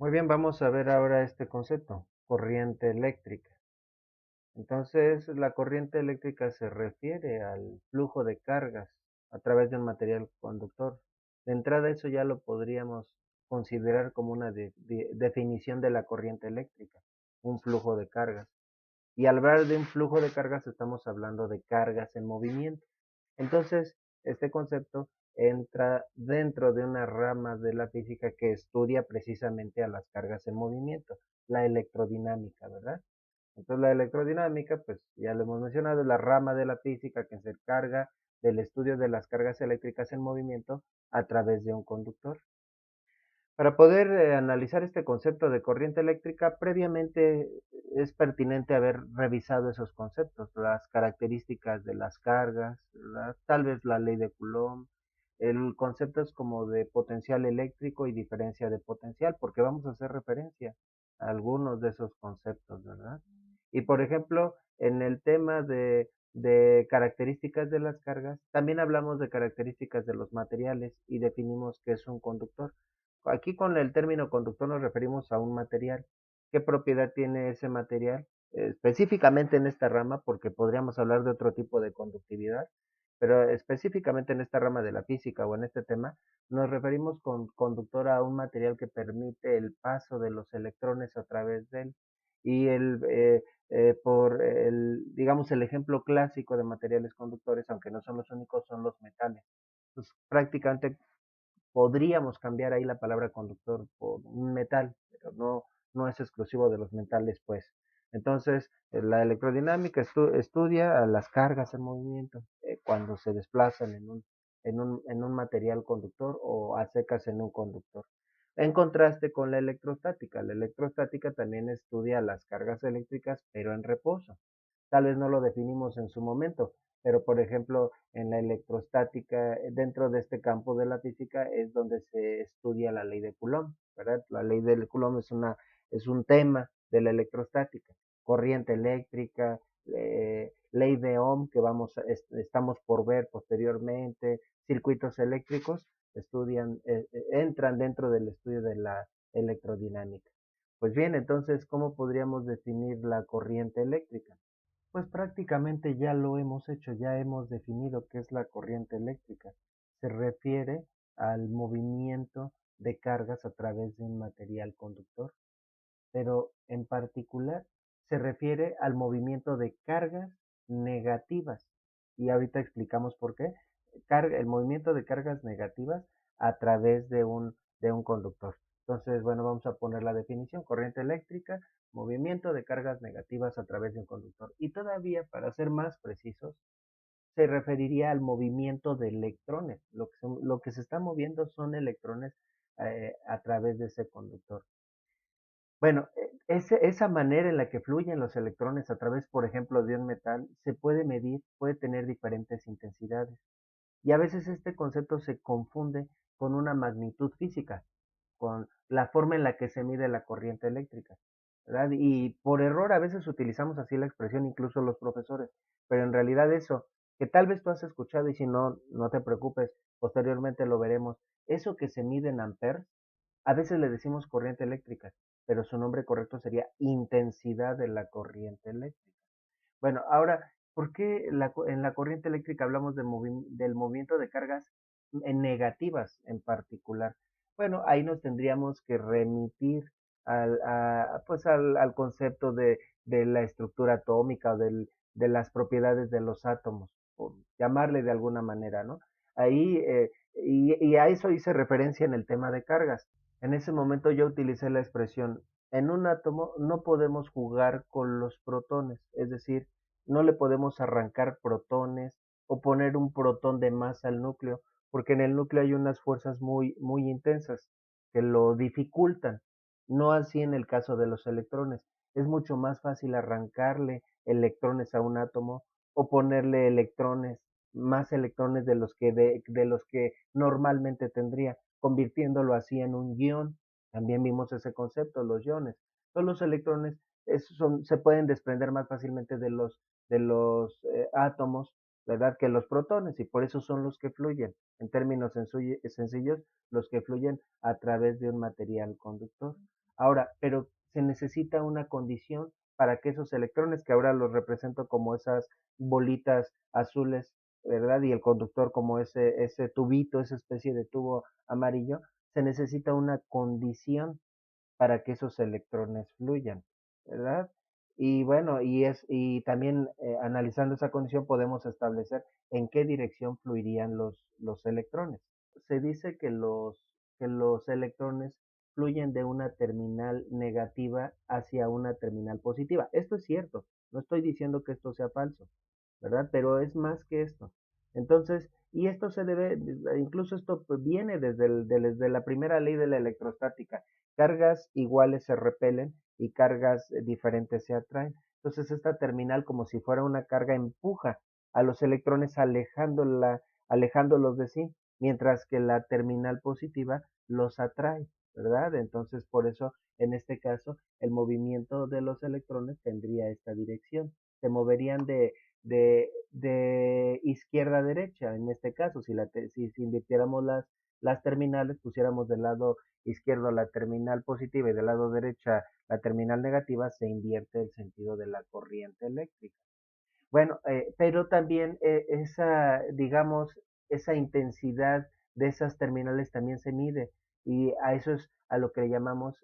Muy bien, vamos a ver ahora este concepto, corriente eléctrica. Entonces, la corriente eléctrica se refiere al flujo de cargas a través de un material conductor. De entrada, eso ya lo podríamos considerar como una definición de la corriente eléctrica, un flujo de cargas. Y al hablar de un flujo de cargas, estamos hablando de cargas en movimiento. Entonces, este concepto entra dentro de una rama de la física que estudia precisamente a las cargas en movimiento, la electrodinámica, ¿verdad? Entonces, la electrodinámica, pues ya lo hemos mencionado, es la rama de la física que se encarga del estudio de las cargas eléctricas en movimiento a través de un conductor. Para poder analizar este concepto de corriente eléctrica, previamente es pertinente haber revisado esos conceptos, las características de las cargas, tal vez la ley de Coulomb, el conceptos como de potencial eléctrico y diferencia de potencial, porque vamos a hacer referencia a algunos de esos conceptos, ¿verdad? Y por ejemplo, en el tema de características de las cargas, también hablamos de características de los materiales y definimos qué es un conductor. Aquí con el término conductor nos referimos a un material. ¿Qué propiedad tiene ese material? Específicamente en esta rama, porque podríamos hablar de otro tipo de conductividad, pero específicamente en esta rama de la física o en este tema, nos referimos con conductor a un material que permite el paso de los electrones a través de él. Y digamos, el ejemplo clásico de materiales conductores, aunque no son los únicos, son los metales. Pues prácticamente podríamos cambiar ahí la palabra conductor por un metal, pero no es exclusivo de los metales, pues. Entonces, la electrodinámica estudia a las cargas en movimiento cuando se desplazan en un material conductor o a secas en un conductor. En contraste con la electrostática también estudia las cargas eléctricas, pero en reposo. Tal vez no lo definimos en su momento, pero por ejemplo, en la electrostática, dentro de este campo de la física, es donde se estudia la ley de Coulomb, ¿verdad? La ley de Coulomb es un tema de la electrostática, corriente eléctrica, ley de Ohm, que estamos por ver posteriormente, circuitos eléctricos, entran dentro del estudio de la electrodinámica. Pues bien, entonces, ¿cómo podríamos definir la corriente eléctrica? Pues prácticamente ya lo hemos hecho, ya hemos definido qué es la corriente eléctrica. Se refiere al movimiento de cargas a través de un material conductor, pero en particular se refiere al movimiento de cargas negativas. Y ahorita explicamos por qué. El movimiento de cargas negativas a través de un conductor. Entonces, bueno, vamos a poner la definición. Corriente eléctrica, movimiento de cargas negativas a través de un conductor. Y todavía, para ser más precisos, se referiría al movimiento de electrones. Lo que se está moviendo son electrones a través de ese conductor. Bueno, esa manera en la que fluyen los electrones a través, por ejemplo, de un metal, se puede medir, puede tener diferentes intensidades. Y a veces este concepto se confunde con una magnitud física, con la forma en la que se mide la corriente eléctrica, ¿verdad? Y por error a veces utilizamos así la expresión, incluso los profesores, pero en realidad eso, que tal vez tú has escuchado y si no, no te preocupes, posteriormente lo veremos, eso que se mide en amperes, a veces le decimos corriente eléctrica, pero su nombre correcto sería intensidad de la corriente eléctrica. Bueno, ahora, ¿por qué en la corriente eléctrica hablamos del movimiento de cargas en negativas en particular? Bueno, ahí nos tendríamos que remitir al concepto de la estructura atómica o de las propiedades de los átomos, por llamarle de alguna manera, ¿no? Ahí, y a eso hice referencia en el tema de cargas. En ese momento yo utilicé la expresión, en un átomo no podemos jugar con los protones, es decir, no le podemos arrancar protones o poner un protón de más al núcleo, porque en el núcleo hay unas fuerzas muy, muy intensas que lo dificultan. No así en el caso de los electrones. Es mucho más fácil arrancarle electrones a un átomo o ponerle electrones, más electrones de los que normalmente tendría, convirtiéndolo así en un ion. También vimos ese concepto, los iones. Todos los electrones se pueden desprender más fácilmente de los átomos, ¿verdad? Que los protones, y por eso son los que fluyen, en términos sencillos, los que fluyen a través de un material conductor. Ahora, pero se necesita una condición para que esos electrones, que ahora los represento como esas bolitas azules, ¿verdad? Y el conductor como ese tubito, esa especie de tubo amarillo, se necesita una condición para que esos electrones fluyan, ¿verdad? Y bueno, y también analizando esa condición podemos establecer en qué dirección fluirían los electrones. Se dice que los electrones fluyen de una terminal negativa hacia una terminal positiva. Esto es cierto, no estoy diciendo que esto sea falso, ¿verdad? Pero es más que esto. Entonces, y esto se debe, incluso esto viene desde la primera ley de la electrostática. Cargas iguales se repelen y cargas diferentes se atraen. Entonces, esta terminal, como si fuera una carga, empuja a los electrones alejándolos de sí, mientras que la terminal positiva los atrae, ¿verdad? Entonces, por eso, en este caso, el movimiento de los electrones tendría esta dirección. Se moverían de izquierda a derecha, en este caso, si invirtiéramos las terminales, pusiéramos del lado izquierdo la terminal positiva y del lado derecha la terminal negativa, se invierte el sentido de la corriente eléctrica. Bueno, pero también digamos, esa intensidad de esas terminales también se mide y a eso es a lo que le llamamos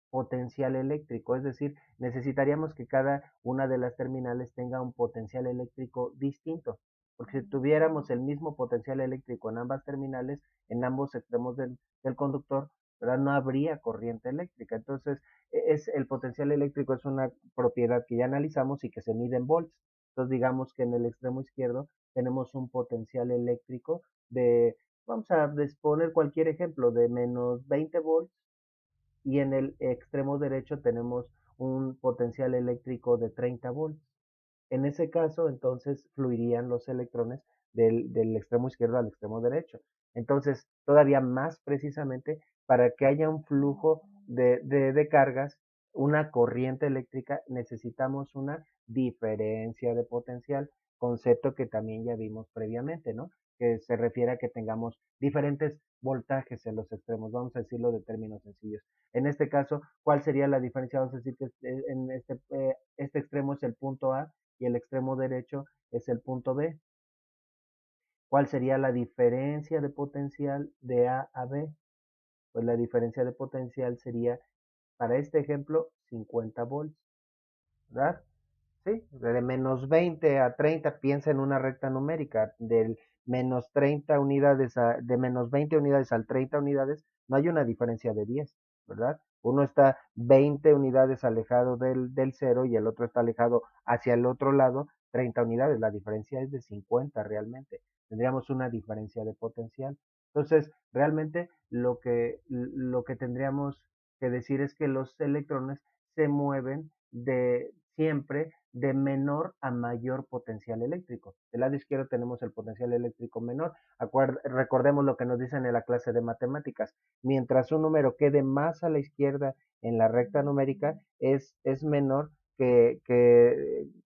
potencial eléctrico, es decir, necesitaríamos que cada una de las terminales tenga un potencial eléctrico distinto, porque si tuviéramos el mismo potencial eléctrico en ambas terminales, en ambos extremos del conductor, ¿verdad? No habría corriente eléctrica. Entonces, el potencial eléctrico es una propiedad que ya analizamos y que se mide en volts. Entonces, digamos que en el extremo izquierdo tenemos un potencial eléctrico vamos a poner cualquier ejemplo, de menos 20 volts y en el extremo derecho tenemos un potencial eléctrico de 30 volts. En ese caso, entonces, fluirían los electrones del extremo izquierdo al extremo derecho. Entonces, todavía más precisamente, para que haya un flujo de cargas, una corriente eléctrica, necesitamos una diferencia de potencial, concepto que también ya vimos previamente, ¿no? Que se refiere a que tengamos diferentes voltajes en los extremos, vamos a decirlo de términos sencillos. En este caso, ¿cuál sería la diferencia? Vamos a decir que en este extremo es el punto A y el extremo derecho es el punto B. ¿Cuál sería la diferencia de potencial de A a B? Pues la diferencia de potencial sería, para este ejemplo, 50 volts, ¿verdad? Sí, de menos 20 a 30, piensa en una recta numérica, del menos 30 unidades, de menos 20 unidades al 30 unidades, no hay una diferencia de 10, ¿verdad? Uno está 20 unidades alejado del cero y el otro está alejado hacia el otro lado 30 unidades, la diferencia es de 50 realmente, tendríamos una diferencia de potencial. Entonces, realmente lo que tendríamos que decir es que los electrones se mueven siempre de menor a mayor potencial eléctrico. Del lado izquierdo tenemos el potencial eléctrico menor. Recordemos lo que nos dicen en la clase de matemáticas. Mientras un número quede más a la izquierda en la recta numérica, es menor que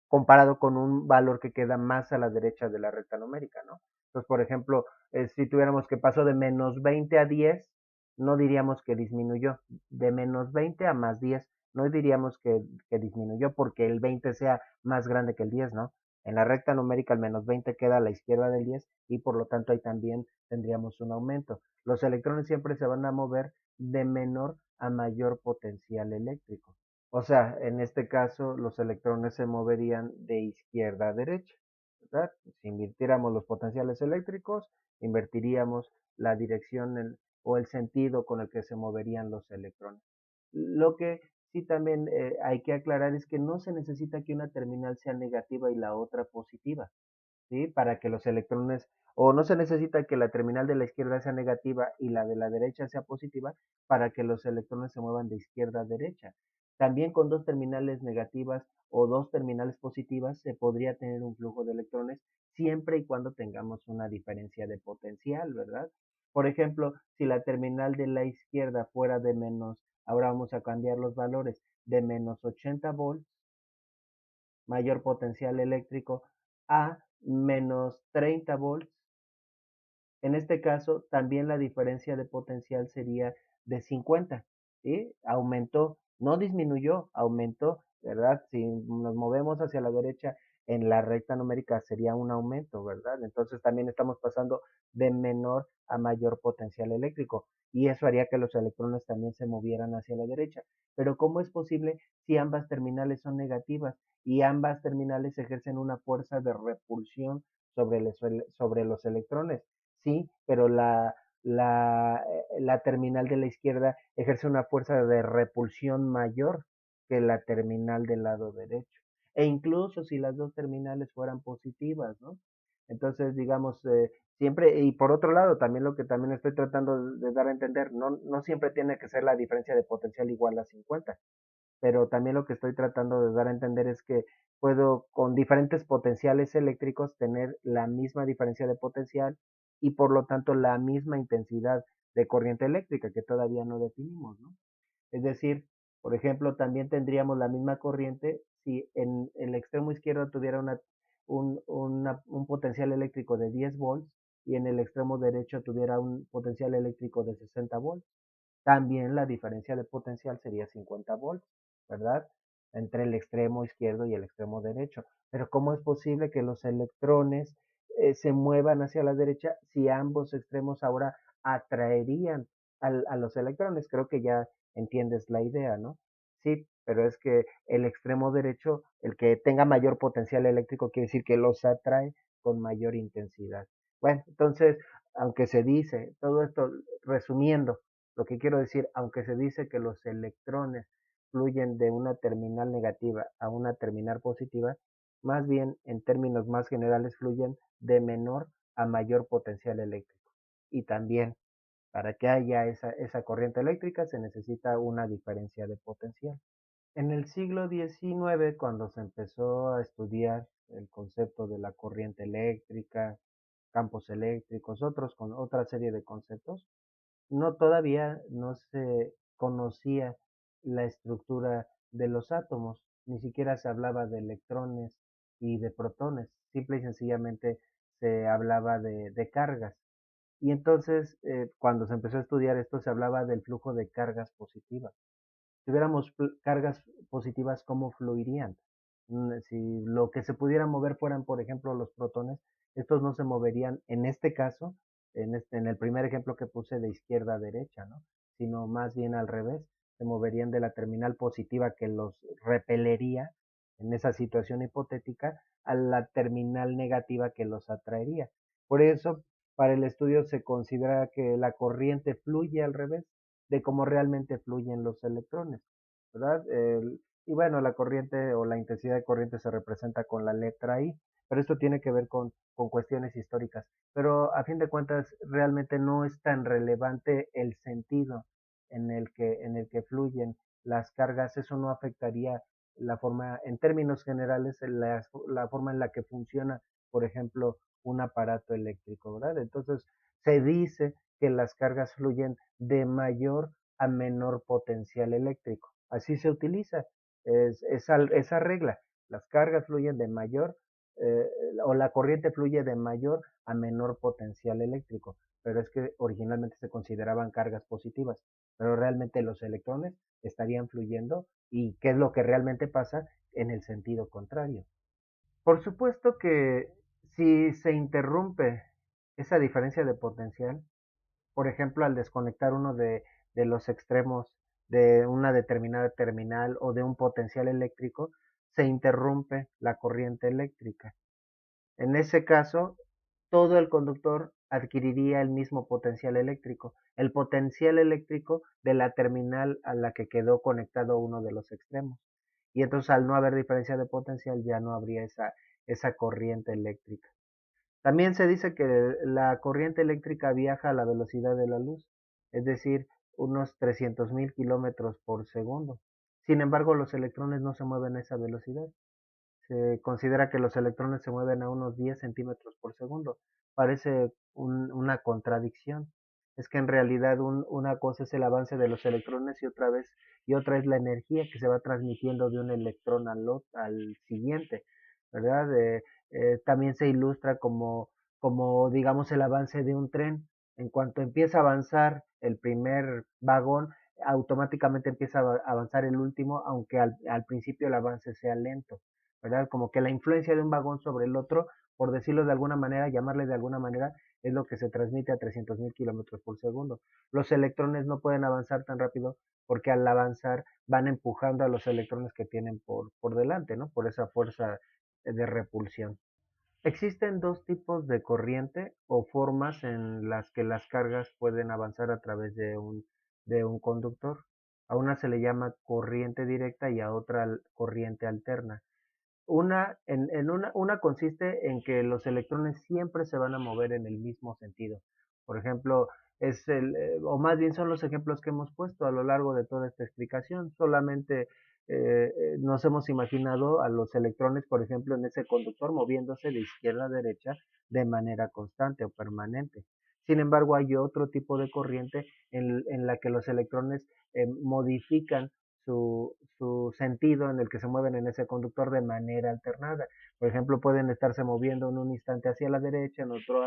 comparado con un valor que queda más a la derecha de la recta numérica, ¿no? Entonces, por ejemplo, si tuviéramos que pasó de menos 20 a 10, no diríamos que disminuyó. De menos 20 a más 10, no diríamos que disminuyó porque el 20 sea más grande que el 10, ¿no? En la recta numérica el menos 20 queda a la izquierda del 10 y por lo tanto ahí también tendríamos un aumento. Los electrones siempre se van a mover de menor a mayor potencial eléctrico. O sea, en este caso los electrones se moverían de izquierda a derecha, ¿verdad? Si invirtiéramos los potenciales eléctricos, invertiríamos la dirección o el sentido con el que se moverían los electrones. Lo que sí también hay que aclarar es que no se necesita que una terminal sea negativa y la otra positiva, ¿sí? Para que los electrones, o no se necesita que la terminal de la izquierda sea negativa y la de la derecha sea positiva para que los electrones se muevan de izquierda a derecha. También con dos terminales negativas o dos terminales positivas se podría tener un flujo de electrones siempre y cuando tengamos una diferencia de potencial, ¿verdad? Por ejemplo, si la terminal de la izquierda fuera de menos, ahora vamos a cambiar los valores, de menos 80 volts, mayor potencial eléctrico, a menos 30 volts. En este caso, también la diferencia de potencial sería de 50. ¿sí? Aumentó, no disminuyó, aumentó, ¿verdad? Si nos movemos hacia la derecha en la recta numérica sería un aumento, ¿verdad? Entonces también estamos pasando de menor a mayor potencial eléctrico y eso haría que los electrones también se movieran hacia la derecha. Pero ¿cómo es posible si ambas terminales son negativas y ambas terminales ejercen una fuerza de repulsión sobre los electrones? Sí, pero la terminal de la izquierda ejerce una fuerza de repulsión mayor que la terminal del lado derecho. E incluso si las dos terminales fueran positivas, ¿no? Entonces, digamos, siempre, y por otro lado, también lo que también estoy tratando de dar a entender, no siempre tiene que ser la diferencia de potencial igual a 50, pero también lo que estoy tratando de dar a entender es que puedo con diferentes potenciales eléctricos tener la misma diferencia de potencial y por lo tanto la misma intensidad de corriente eléctrica que todavía no definimos, ¿no? Es decir, por ejemplo, también tendríamos la misma corriente si en el extremo izquierdo tuviera un potencial eléctrico de 10 volts y en el extremo derecho tuviera un potencial eléctrico de 60 volts. También la diferencia de potencial sería 50 volts, ¿verdad? Entre el extremo izquierdo y el extremo derecho. Pero ¿cómo es posible que los electrones se muevan hacia la derecha si ambos extremos ahora atraerían a los electrones? Creo que ya entiendes la idea, ¿no? Sí, pero es que el extremo derecho, el que tenga mayor potencial eléctrico, quiere decir que los atrae con mayor intensidad. Bueno, entonces, aunque se dice, todo esto resumiendo, lo que quiero decir, aunque se dice que los electrones fluyen de una terminal negativa a una terminal positiva, más bien en términos más generales fluyen de menor a mayor potencial eléctrico. Y también para que haya esa corriente eléctrica se necesita una diferencia de potencial. En el siglo XIX, cuando se empezó a estudiar el concepto de la corriente eléctrica, campos eléctricos, otros con otra serie de conceptos, todavía no se conocía la estructura de los átomos, ni siquiera se hablaba de electrones y de protones, simple y sencillamente se hablaba de cargas. Y entonces, cuando se empezó a estudiar esto, se hablaba del flujo de cargas positivas. Si tuviéramos cargas positivas, ¿cómo fluirían? Si lo que se pudiera mover fueran, por ejemplo, los protones, estos no se moverían, en este caso, en el primer ejemplo que puse de izquierda a derecha, ¿no? Sino más bien al revés, se moverían de la terminal positiva que los repelería en esa situación hipotética a la terminal negativa que los atraería. Por eso, para el estudio se considera que la corriente fluye al revés de cómo realmente fluyen los electrones, ¿verdad? Y bueno, la corriente o la intensidad de corriente se representa con la letra I, pero esto tiene que ver con cuestiones históricas. Pero a fin de cuentas, realmente no es tan relevante el sentido en el que fluyen las cargas, eso no afectaría la forma, en términos generales, la forma en la que funciona, por ejemplo, un aparato eléctrico, ¿verdad? Entonces, se dice que las cargas fluyen de mayor a menor potencial eléctrico. Así se utiliza esa regla. Las cargas fluyen de mayor, eh, o la corriente fluye de mayor a menor potencial eléctrico, pero es que originalmente se consideraban cargas positivas, pero realmente los electrones estarían fluyendo y qué es lo que realmente pasa en el sentido contrario. Por supuesto que si se interrumpe esa diferencia de potencial, por ejemplo, al desconectar uno de los extremos de una determinada terminal o de un potencial eléctrico, se interrumpe la corriente eléctrica. En ese caso, todo el conductor adquiriría el mismo potencial eléctrico, el potencial eléctrico de la terminal a la que quedó conectado uno de los extremos. Y entonces al no haber diferencia de potencial ya no habría esa corriente eléctrica. También se dice que la corriente eléctrica viaja a la velocidad de la luz, es decir, unos 300.000 kilómetros por segundo. Sin embargo, los electrones no se mueven a esa velocidad. Se considera que los electrones se mueven a unos 10 centímetros por segundo. Parece una contradicción. Es que en realidad una cosa es el avance de los electrones y otra es la energía que se va transmitiendo de un electrón al siguiente, ¿verdad? También se ilustra como, digamos, el avance de un tren. En cuanto empieza a avanzar el primer vagón, automáticamente empieza a avanzar el último, aunque al principio el avance sea lento, ¿verdad? Como que la influencia de un vagón sobre el otro, por decirlo de alguna manera, llamarle de alguna manera, es lo que se transmite a 300.000 kilómetros por segundo. Los electrones no pueden avanzar tan rápido porque al avanzar van empujando a los electrones que tienen por delante, ¿no? Por esa fuerza de repulsión. Existen dos tipos de corriente o formas en las que las cargas pueden avanzar a través de un conductor. A una se le llama corriente directa y a otra corriente alterna. Una consiste en que los electrones siempre se van a mover en el mismo sentido. Por ejemplo, o más bien son los ejemplos que hemos puesto a lo largo de toda esta explicación. Solamente nos hemos imaginado a los electrones, por ejemplo, en ese conductor moviéndose de izquierda a derecha de manera constante o permanente. Sin embargo, hay otro tipo de corriente en la que los electrones modifican su sentido en el que se mueven en ese conductor de manera alternada. Por ejemplo, pueden estarse moviendo en un instante hacia la derecha, en otro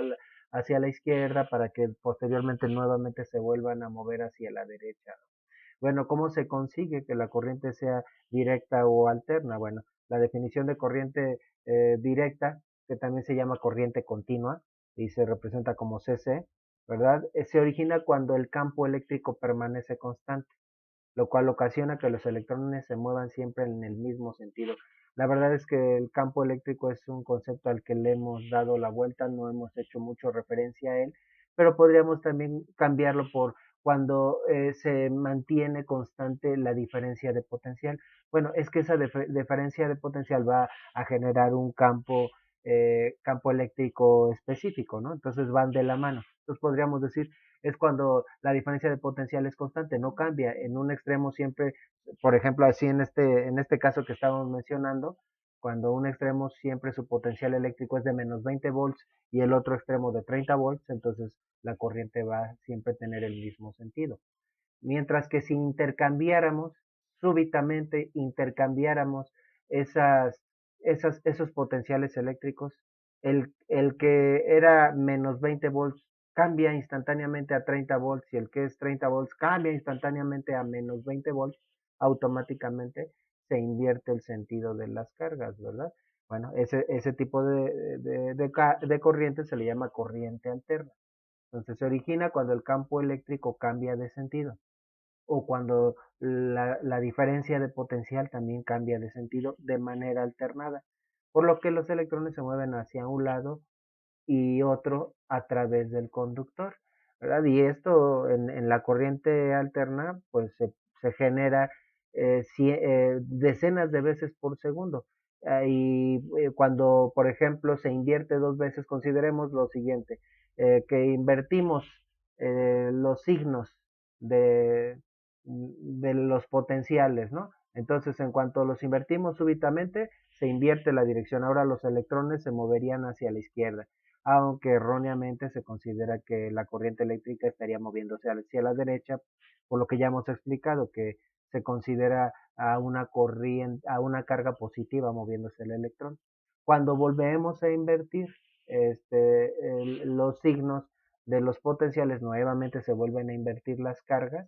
hacia la izquierda, para que posteriormente nuevamente se vuelvan a mover hacia la derecha. Bueno, ¿cómo se consigue que la corriente sea directa o alterna? Bueno, la definición de corriente directa, que también se llama corriente continua y se representa como CC, ¿verdad? Se origina cuando el campo eléctrico permanece constante, lo cual ocasiona que los electrones se muevan siempre en el mismo sentido. La verdad es que el campo eléctrico es un concepto al que le hemos dado la vuelta, no hemos hecho mucho referencia a él, pero podríamos también cambiarlo por cuando se mantiene constante la diferencia de potencial. Bueno, es que esa diferencia de potencial va a generar un campo eléctrico específico, ¿no? Entonces van de la mano. Entonces podríamos decir es cuando la diferencia de potencial es constante, no cambia. En un extremo siempre, por ejemplo, así en este caso que estábamos mencionando, cuando un extremo siempre su potencial eléctrico es de menos 20 volts y el otro extremo de 30 volts, entonces la corriente va a siempre tener el mismo sentido. Mientras que si intercambiáramos, súbitamente intercambiáramos esas, esos potenciales eléctricos, el que era menos 20 volts cambia instantáneamente a 30 volts y el que es 30 volts cambia instantáneamente a menos 20 volts, automáticamente se invierte el sentido de las cargas, ¿verdad? Bueno, ese tipo de corriente se le llama corriente alterna. Entonces se origina cuando el campo eléctrico cambia de sentido o cuando la diferencia de potencial también cambia de sentido de manera alternada, por lo que los electrones se mueven hacia un lado y otro a través del conductor, ¿verdad? Y esto en la corriente alterna, pues se genera decenas de veces por segundo. Y cuando, por ejemplo, se invierte dos veces, consideremos lo siguiente, que invertimos los signos de, de los potenciales, ¿no? Entonces, en cuanto los invertimos súbitamente, se invierte la dirección. Ahora los electrones se moverían hacia la izquierda, aunque erróneamente se considera que la corriente eléctrica estaría moviéndose hacia la derecha, por lo que ya hemos explicado que se considera a una corriente, a una carga positiva moviéndose el electrón. Cuando volvemos a invertir los signos de los potenciales, nuevamente se vuelven a invertir las cargas,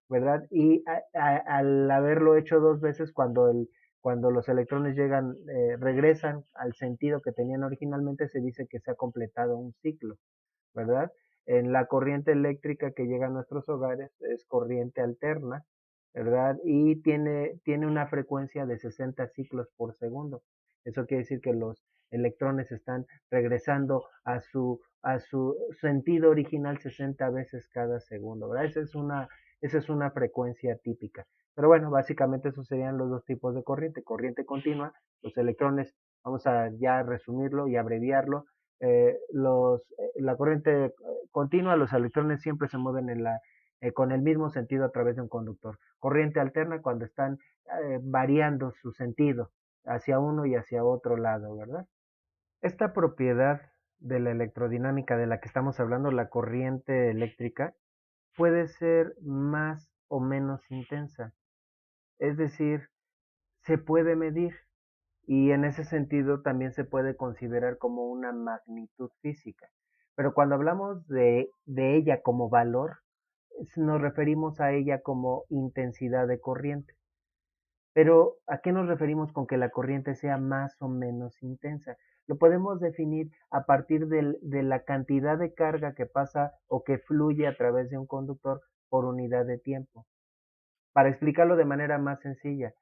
¿verdad? Y al haberlo hecho dos veces, cuando los electrones llegan, regresan al sentido que tenían originalmente, se dice que se ha completado un ciclo, ¿verdad? En la corriente eléctrica que llega a nuestros hogares es corriente alterna, ¿verdad? Y tiene una frecuencia de 60 ciclos por segundo. Eso quiere decir que los electrones están regresando a su sentido original 60 veces cada segundo, ¿verdad? Esa es una frecuencia típica. Pero bueno, básicamente esos serían los dos tipos de corriente. Corriente continua, los electrones, vamos a ya resumirlo y abreviarlo, la corriente continua, los electrones siempre se mueven con el mismo sentido a través de un conductor. Corriente alterna cuando están variando su sentido hacia uno y hacia otro lado, ¿verdad? Esta propiedad de la electrodinámica de la que estamos hablando, la corriente eléctrica, puede ser más o menos intensa. Es decir, se puede medir y en ese sentido también se puede considerar como una magnitud física. Pero cuando hablamos de ella como valor, nos referimos a ella como intensidad de corriente. Pero, ¿a qué nos referimos con que la corriente sea más o menos intensa? Lo podemos definir a partir de la cantidad de carga que pasa o que fluye a través de un conductor por unidad de tiempo. Para explicarlo de manera más sencilla,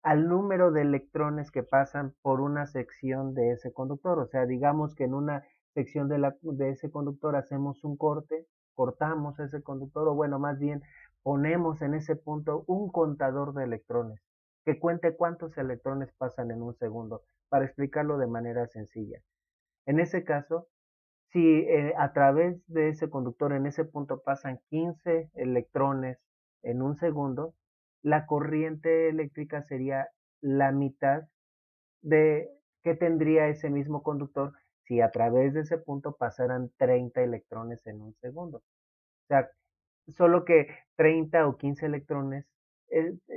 al número de electrones que pasan por una sección de ese conductor. O sea, digamos que en una sección de ese conductor hacemos un corte, cortamos ese conductor, o bueno, más bien ponemos en ese punto un contador de electrones que cuente cuántos electrones pasan en un segundo, para explicarlo de manera sencilla. En ese caso, si a través de ese conductor en ese punto pasan 15 electrones en un segundo, la corriente eléctrica sería la mitad de que tendría ese mismo conductor si a través de ese punto pasaran 30 electrones en un segundo. O sea, solo que 30 o 15 electrones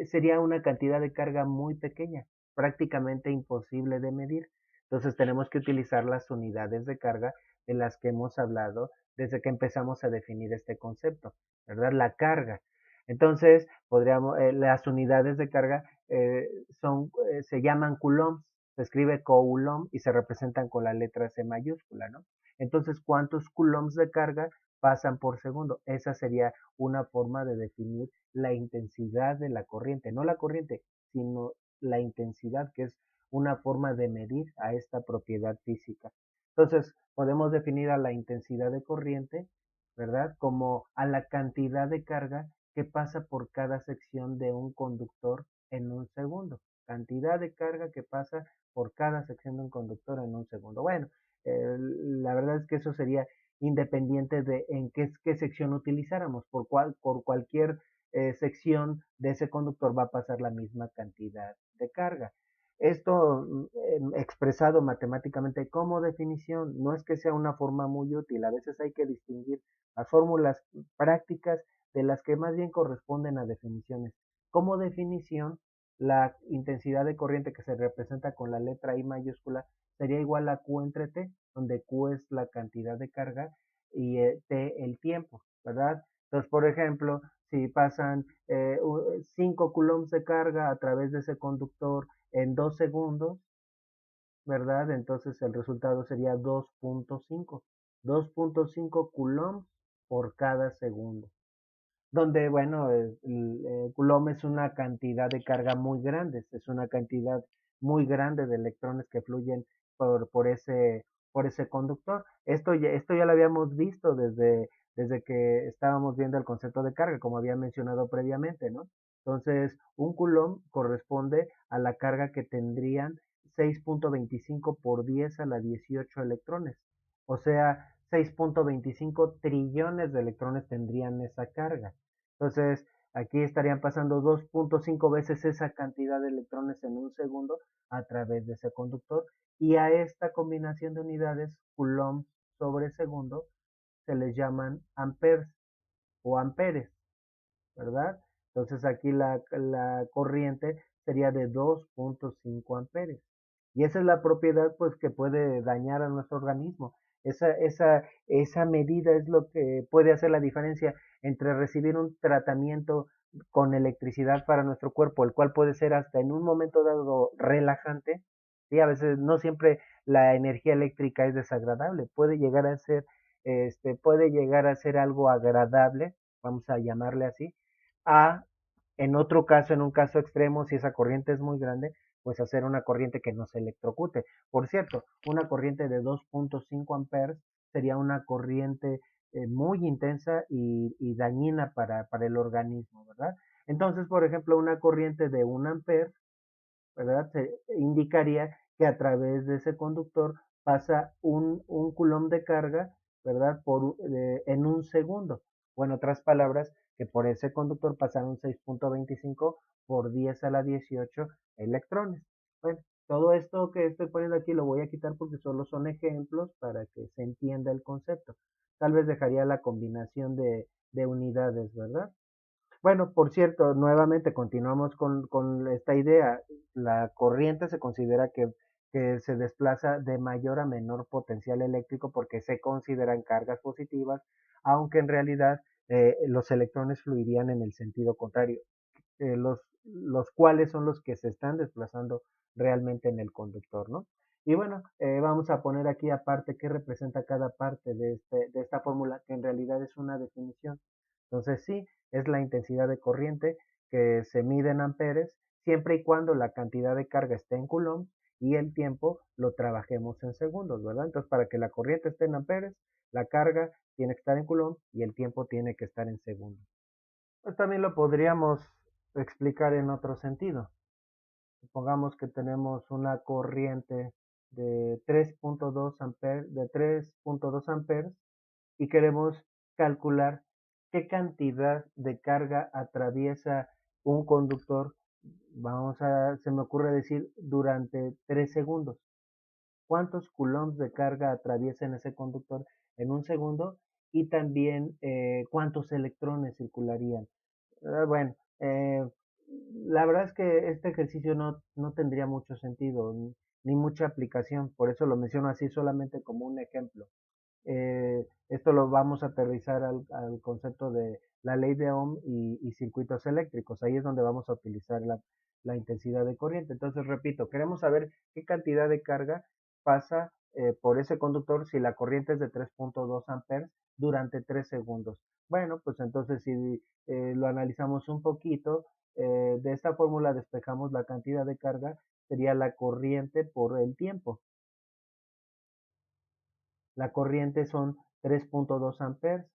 sería una cantidad de carga muy pequeña, prácticamente imposible de medir. Entonces tenemos que utilizar las unidades de carga de las que hemos hablado desde que empezamos a definir este concepto, ¿verdad? La carga. Entonces, las unidades de carga se llaman coulombs, se escribe coulomb y se representan con la letra C mayúscula, ¿no? Entonces, ¿cuántos coulombs de carga pasan por segundo? Esa sería una forma de definir la intensidad de la corriente, no la corriente, sino la intensidad, que es una forma de medir a esta propiedad física. Entonces, podemos definir a la intensidad de corriente, ¿verdad? Como a la cantidad de carga que pasa por cada sección de un conductor en un segundo. Cantidad de carga que pasa por cada sección de un conductor en un segundo. Bueno, la verdad es que eso sería independiente de en qué sección utilizáramos. Por cualquier sección de ese conductor va a pasar la misma cantidad de carga. Esto expresado matemáticamente como definición no es que sea una forma muy útil, a veces hay que distinguir las fórmulas prácticas de las que más bien corresponden a definiciones. Como definición, la intensidad de corriente que se representa con la letra I mayúscula sería igual a Q entre T, donde Q es la cantidad de carga y T el tiempo, ¿verdad? Entonces, por ejemplo, si pasan 5 coulombs de carga a través de ese conductor en 2 segundos, ¿verdad? Entonces el resultado sería 2.5 coulombs por cada segundo. Donde, bueno, el coulomb es una cantidad de carga muy grande, es una cantidad muy grande de electrones que fluyen por ese conductor. Esto ya lo habíamos visto desde que estábamos viendo el concepto de carga, como había mencionado previamente, ¿no? Entonces, un coulomb corresponde a la carga que tendrían 6.25 por 10 a la 18 electrones. O sea, 6.25 trillones de electrones tendrían esa carga. Entonces, aquí estarían pasando 2.5 veces esa cantidad de electrones en un segundo a través de ese conductor. Y a esta combinación de unidades, coulomb sobre segundo, se les llaman amperes o amperes, ¿verdad? Entonces aquí la corriente sería de 2.5 amperes. Y esa es la propiedad pues que puede dañar a nuestro organismo. Esa medida es lo que puede hacer la diferencia entre recibir un tratamiento con electricidad para nuestro cuerpo, el cual puede ser hasta en un momento dado relajante. Sí, a veces no siempre la energía eléctrica es desagradable, puede llegar a ser algo agradable, vamos a llamarle así, a, en otro caso, en un caso extremo, si esa corriente es muy grande, pues hacer una corriente que nos electrocute. Por cierto, una corriente de 2.5 amperes sería una corriente muy intensa y dañina para el organismo, ¿verdad? Entonces, por ejemplo, una corriente de 1 amper, ¿verdad? Se indicaría que a través de ese conductor pasa un coulomb de carga, ¿verdad? En un segundo. O en otras palabras, que por ese conductor pasaron 6.25 por 10 a la 18 electrones. Bueno, todo esto que estoy poniendo aquí lo voy a quitar porque solo son ejemplos para que se entienda el concepto. Tal vez dejaría la combinación de unidades, ¿verdad? Bueno, por cierto, nuevamente continuamos con esta idea. La corriente se considera que se desplaza de mayor a menor potencial eléctrico porque se consideran cargas positivas, aunque en realidad los electrones fluirían en el sentido contrario, los cuales son los que se están desplazando realmente en el conductor, ¿no? Y bueno, vamos a poner aquí aparte qué representa cada parte de esta fórmula, que en realidad es una definición. Entonces sí, es la intensidad de corriente que se mide en amperes, siempre y cuando la cantidad de carga esté en coulombs y el tiempo lo trabajemos en segundos, ¿verdad? Entonces, para que la corriente esté en amperes, la carga tiene que estar en coulombs y el tiempo tiene que estar en segundos. Pues también lo podríamos explicar en otro sentido. Supongamos que tenemos una corriente de 3.2 amperes, y queremos calcular qué cantidad de carga atraviesa un conductor, se me ocurre decir, durante 3 segundos. ¿Cuántos coulombs de carga atraviesa en ese conductor en un segundo? Y también cuántos electrones circularían. Bueno, la verdad es que este ejercicio no tendría mucho sentido ni mucha aplicación, por eso lo menciono así solamente como un ejemplo. Esto lo vamos a aterrizar al concepto de la ley de Ohm y circuitos eléctricos. Ahí es donde vamos a utilizar la intensidad de corriente. Entonces, repito, queremos saber qué cantidad de carga pasa por ese conductor si la corriente es de 3.2 amperes durante 3 segundos. Bueno, pues entonces si lo analizamos un poquito, de esta fórmula despejamos la cantidad de carga, sería la corriente por el tiempo. La corriente son 3.2 amperes,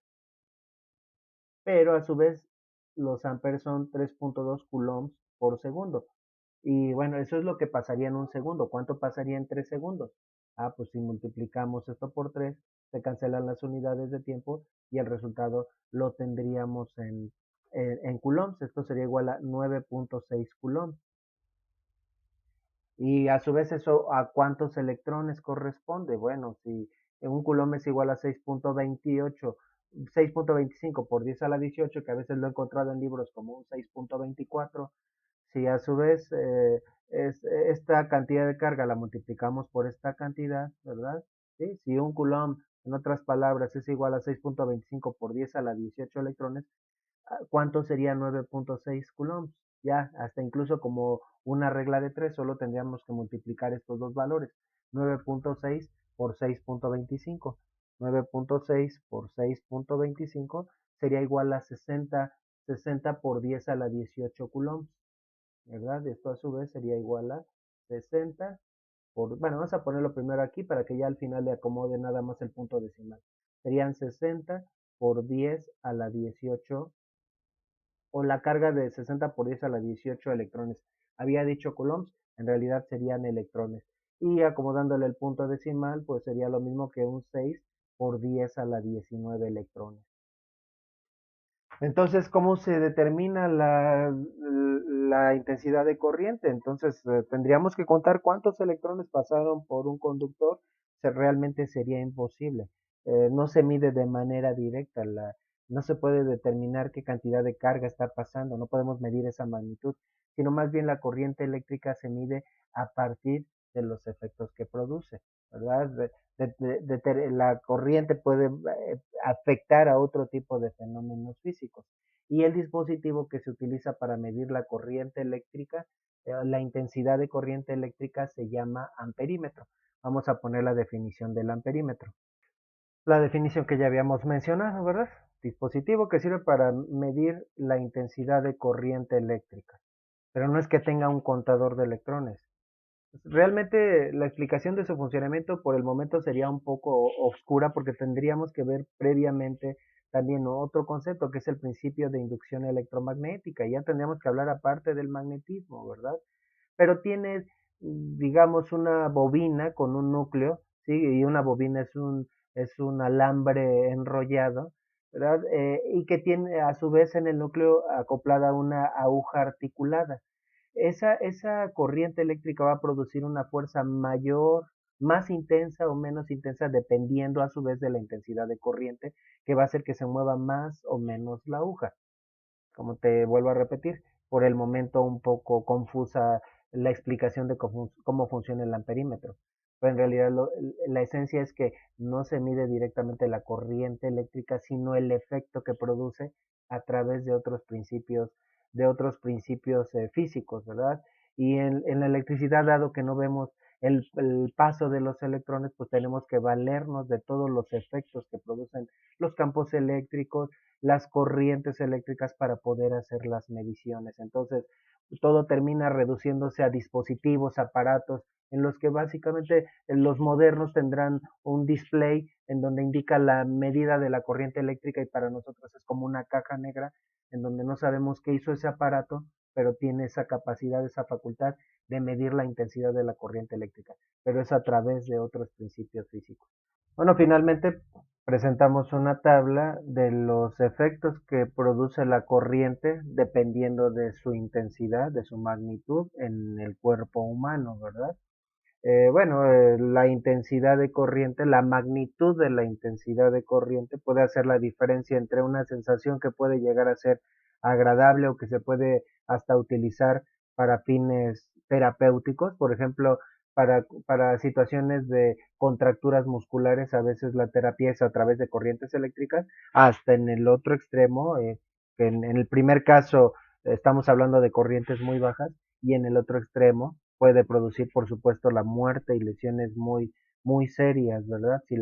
pero a su vez los amperes son 3.2 coulombs por segundo. Y bueno, eso es lo que pasaría en un segundo. ¿Cuánto pasaría en 3 segundos? Ah, pues si multiplicamos esto por 3, se cancelan las unidades de tiempo y el resultado lo tendríamos en coulombs. Esto sería igual a 9.6 coulombs. Y a su vez eso a cuántos electrones corresponde. Bueno, si un coulomb es igual a 6.28, 6.25 por 10 a la 18, que a veces lo he encontrado en libros como un 6.24, si a su vez esta cantidad de carga la multiplicamos por esta cantidad, ¿verdad? ¿Sí? Si un coulomb, en otras palabras, es igual a 6.25 por 10 a la 18 electrones, ¿cuánto sería 9.6 coulombs? Ya, hasta incluso como una regla de 3, solo tendríamos que multiplicar estos dos valores. 9.6 por 6.25. 9.6 por 6.25 sería igual a 60 por 10 a la 18 coulombs, ¿verdad? Esto a su vez sería igual a 60 bueno, vamos a ponerlo primero aquí para que ya al final le acomode nada más el punto decimal. Serían 60 por 10 a la 18, o la carga de 60 por 10 a la 18 electrones. Había dicho coulombs, en realidad serían electrones. Y acomodándole el punto decimal, pues sería lo mismo que un 6 por 10 a la 19 electrones. Entonces, ¿cómo se determina la intensidad de corriente? Entonces, tendríamos que contar cuántos electrones pasaron por un conductor. Realmente sería imposible. No se mide de manera directa. No se puede determinar qué cantidad de carga está pasando. No podemos medir esa magnitud, sino más bien la corriente eléctrica se mide a partir de los efectos que produce, ¿verdad? La corriente puede afectar a otro tipo de fenómenos físicos. Y el dispositivo que se utiliza para medir la corriente eléctrica, la intensidad de corriente eléctrica se llama amperímetro. Vamos a poner la definición del amperímetro. La definición que ya habíamos mencionado, ¿verdad? Dispositivo que sirve para medir la intensidad de corriente eléctrica. Pero no es que tenga un contador de electrones. Realmente la explicación de su funcionamiento por el momento sería un poco oscura porque tendríamos que ver previamente también otro concepto que es el principio de inducción electromagnética. Y ya tendríamos que hablar aparte del magnetismo, ¿verdad? Pero tiene, digamos, una bobina con un núcleo, ¿sí? Y una bobina es un alambre enrollado, ¿verdad? Y que tiene a su vez en el núcleo acoplada una aguja articulada. Esa corriente eléctrica va a producir una fuerza mayor, más intensa o menos intensa, dependiendo a su vez de la intensidad de corriente, que va a hacer que se mueva más o menos la aguja. Como te vuelvo a repetir, por el momento un poco confusa la explicación de cómo funciona el amperímetro. pero en realidad la esencia es que no se mide directamente la corriente eléctrica, sino el efecto que produce a través de otros principios físicos, ¿verdad? Y en la electricidad, dado que no vemos el paso de los electrones, pues tenemos que valernos de todos los efectos que producen los campos eléctricos, las corrientes eléctricas para poder hacer las mediciones. Entonces, todo termina reduciéndose a dispositivos, aparatos, en los que básicamente los modernos tendrán un display en donde indica la medida de la corriente eléctrica y para nosotros es como una caja negra en donde no sabemos qué hizo ese aparato, pero tiene esa capacidad, esa facultad de medir la intensidad de la corriente eléctrica, pero es a través de otros principios físicos. Bueno, finalmente presentamos una tabla de los efectos que produce la corriente dependiendo de su intensidad, de su magnitud en el cuerpo humano, ¿verdad? La intensidad de corriente, la magnitud de la intensidad de corriente puede hacer la diferencia entre una sensación que puede llegar a ser agradable o que se puede hasta utilizar para fines terapéuticos, por ejemplo, para situaciones de contracturas musculares, a veces la terapia es a través de corrientes eléctricas, hasta en el otro extremo, que en el primer caso estamos hablando de corrientes muy bajas y en el otro extremo puede producir, por supuesto, la muerte y lesiones muy serias, ¿verdad? Si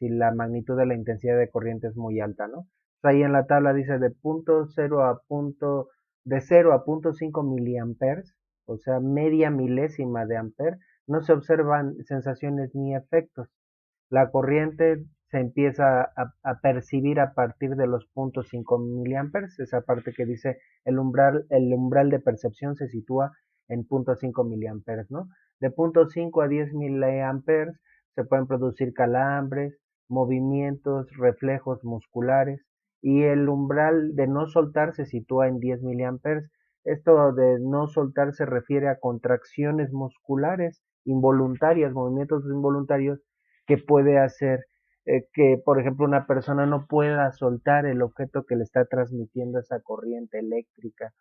la magnitud de la intensidad de corriente es muy alta, ¿no? Ahí en la tabla dice de 0 a 0.5 miliamperes, o sea, media milésima de amper, no se observan sensaciones ni efectos. La corriente se empieza a percibir a partir de los 0.5 miliamperes, esa parte que dice el umbral de percepción se sitúa en 0.5 miliamperes, ¿no? De 0.5 a 10 miliamperes se pueden producir calambres, movimientos, reflejos musculares y el umbral de no soltar se sitúa en 10 miliamperes. Esto de no soltar se refiere a contracciones musculares involuntarias, movimientos involuntarios que puede hacer que, por ejemplo, una persona no pueda soltar el objeto que le está transmitiendo esa corriente eléctrica,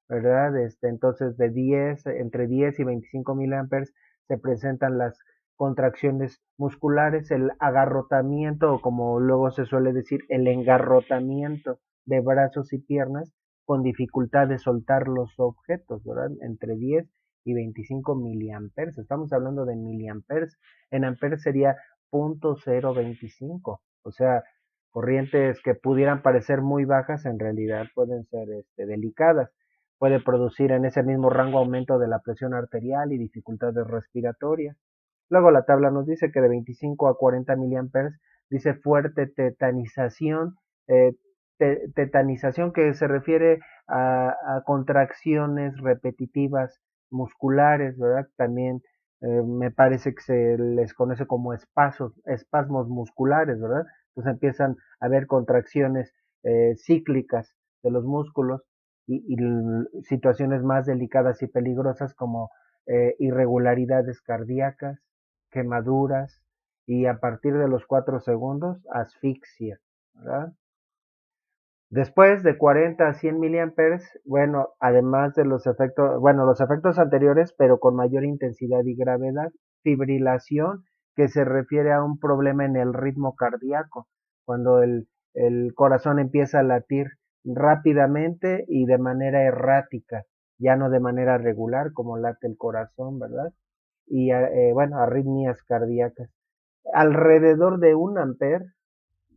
¿verdad? Entonces, entre 10 y 25 miliamperes se presentan las contracciones musculares, el agarrotamiento, o como luego se suele decir, el engarrotamiento de brazos y piernas con dificultad de soltar los objetos, ¿verdad? Entre 10 y 25 miliamperes. Estamos hablando de miliamperes. En amperes sería 0.025. O sea, corrientes que pudieran parecer muy bajas en realidad pueden ser delicadas. Puede producir en ese mismo rango aumento de la presión arterial y dificultades respiratorias. Luego la tabla nos dice que de 25 a 40 miliamperes dice fuerte tetanización, eh, tetanización que se refiere a contracciones repetitivas musculares, ¿verdad? También me parece que se les conoce como espasmos musculares, ¿verdad? Entonces empiezan a haber contracciones cíclicas de los músculos y situaciones más delicadas y peligrosas como irregularidades cardíacas, quemaduras y a partir de los 4 segundos asfixia, ¿verdad? Después de 40 a 100 miliamperes, bueno, además de los efectos anteriores, pero con mayor intensidad y gravedad, fibrilación, que se refiere a un problema en el ritmo cardíaco, cuando el corazón empieza a latir rápidamente y de manera errática, ya no de manera regular como late el corazón, ¿verdad? Y arritmias cardíacas. Alrededor de 1 amper,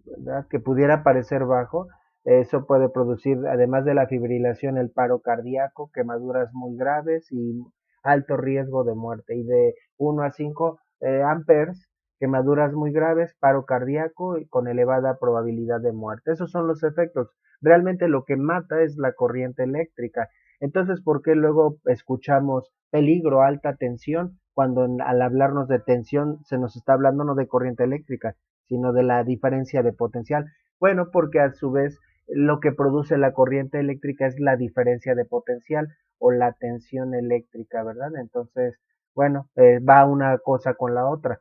¿verdad? Que pudiera parecer bajo, eso puede producir, además de la fibrilación, el paro cardíaco, quemaduras muy graves y alto riesgo de muerte. Y de 1 a 5 amperes, quemaduras muy graves, paro cardíaco y con elevada probabilidad de muerte. Esos son los efectos. Realmente lo que mata es la corriente eléctrica. Entonces, ¿por qué luego escuchamos peligro, alta tensión, cuando al hablarnos de tensión se nos está hablando no de corriente eléctrica, sino de la diferencia de potencial? Bueno, porque a su vez lo que produce la corriente eléctrica es la diferencia de potencial o la tensión eléctrica, ¿verdad? Entonces, va una cosa con la otra.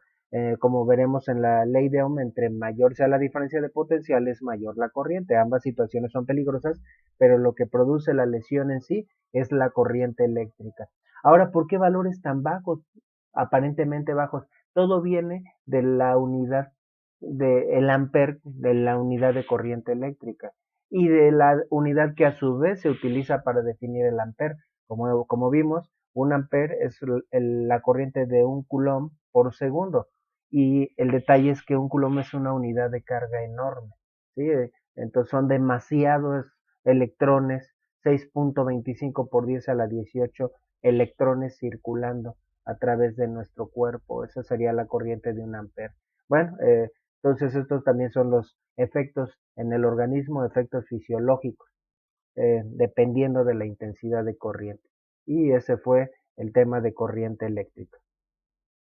Como veremos en la ley de Ohm, entre mayor sea la diferencia de potencial, es mayor la corriente. Ambas situaciones son peligrosas, pero lo que produce la lesión en sí es la corriente eléctrica. Ahora, ¿por qué valores tan bajos, aparentemente bajos? todo viene de la unidad el amper de la unidad de corriente eléctrica y de la unidad que a su vez se utiliza para definir el amper. Como vimos, un amper es la corriente de un coulomb por segundo y el detalle es que un coulomb es una unidad de carga enorme, ¿sí? Entonces son demasiados electrones, 6.25 por 10 a la 18 electrones circulando a través de nuestro cuerpo. Esa sería la corriente de un amper. Bueno, entonces estos también son los efectos en el organismo, efectos fisiológicos, dependiendo de la intensidad de corriente. Y ese fue el tema de corriente eléctrica.